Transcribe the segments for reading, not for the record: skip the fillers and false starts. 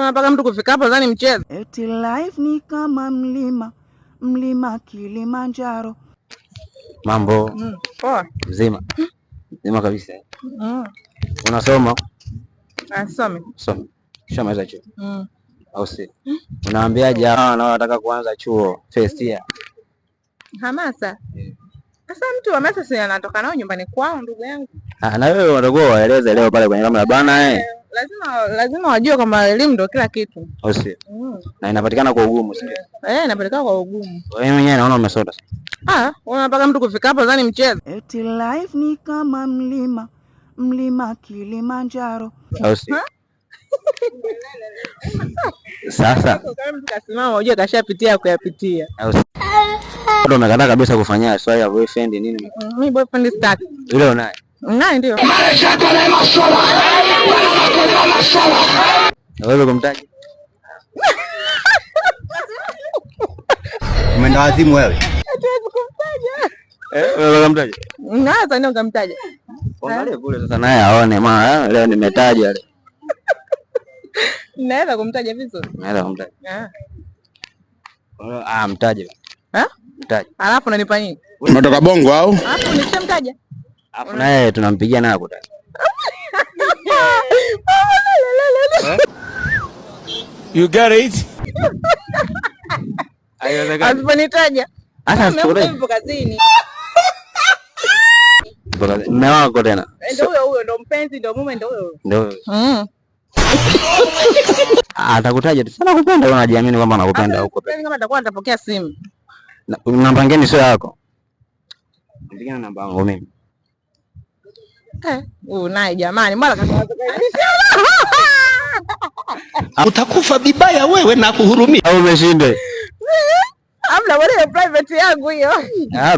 unapaka mtu kufika hapo zani mchezo. Eti life ni kama mlima Kilimanjaro. Mambo. Poa. Mzima. Mzima kabisa. Unasoma? Nasoma. Soma. Shamaliza chuo. Au si? Unaambiaje hao wanaotaka kuanza chuo first year? Hamasa. Sasa mtu hamasa si anatoka nao nyumbani kwao ndugu yangu. Na wewe unatakiwa waeleze leo pale kwenye kamera bana Lazima wajue kwamba elimu ndio kila kitu. Au si? Na inapatikana kwa ugumu, si ndio? Inapatikana kwa ugumu. Wewe mwenyewe naona umesota. Unapaka mtu kufika hapo zani mchezo. Eti life ni kama mlima Kilimanjaro. Au si? Sasa kama mtu kasimama unajua kashapitia kuyapitia. Au si? Ndio umekataa kabisa kufanyia swali ya boyfriend nini? Mimi boyfriend start. Yule unaye? Unaye ndio. Wewe kumtaja? Umeenda wazimu wewe? Hatuwezi kumtaja. Wewe kumtaja? Sasa ndio kumtaja. Angalia kule sasa naye aone maana leo nimetaja leo. Naweza kumtaja vizuri. Naweza kumtaja. Mtaje. Mtaje. Alafu unanipa nini? Umetoka Bongo au? Alafu nishamtaja. Alafu naye tunampigia naye kutaka. You get it? Asiponitaja. Hata sikuelewi. Kazini. Mume wako tena. Ndio huyo ndo mpenzi ndo mume ndo huyo. Ndio. Atakutaja tu sana kupenda, unajiamini kwamba anakupenda huko pekee. Kama atakuwa atapokea simu. Namba ngeni sio yako. Ndio namba yangu mimi. Naye jamani, mbona Utakufa vibaya wewe na kuhurumia. Au umeshinde? Hamna bwana, private yangu hiyo.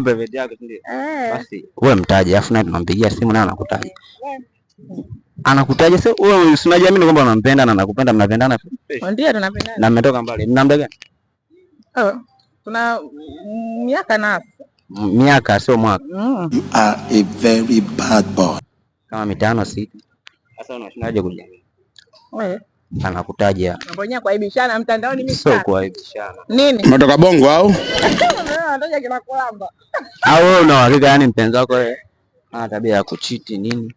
Private yako ndio. Basi wewe mtaje, afu naye tunampigia simu naye anakutaja. Anakutaja sasa wewe unajiamini kwamba unampenda na anakupenda, mnapendana? Ndio tunapendana. Na mmetoka mbali. Mna muda gani? Tuna miaka sio mwaka. You are a very bad boy. Kama 5 6. Sasa unashindaje kujiamini? Anakutaja. Mbona kuaibishana mtandaoni mimi? Sio kuaibishana. Nini? Umetoka Bongo au? Anataka kila kulamba. Au wewe una hakika yani mpenzi wako ana tabia ya kuchiti nini?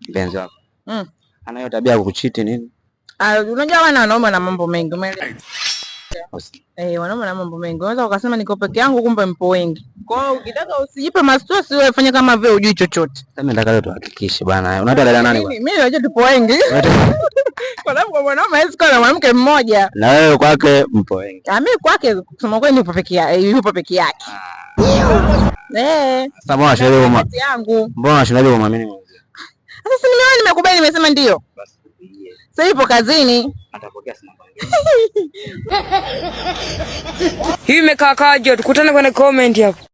Mpenzi wako. Ana hiyo tabia ya kukuchiti nini? Unajua wanaume na mambo mengi. Wanaume na mambo mengi. Unaweza ukasema niko peke yangu kumbe mpo wengi. Kwa hiyo ukitaka usijipe mastress wewe fanya kama vile hujui chochote. Sasa mimi nataka leo tuhakikishe bwana. Unaitwa dada nani bwana? Mimi najua tupo wengi. Kwa sababu mwanaume hawezi kuwa na mwanamke mmoja. Na wewe kwake mpo wengi. Mimi kwake kusema kweli yupo peke yake. Sasa mbona sherehe mama? Mbona sherehe kumwamini mwanzo? Sasa mimi nimekubali nimesema ndio. Sasa ipo kazini. Atapokea sana. Hii imekaa kaje? Tukutane kwenye comment hapo.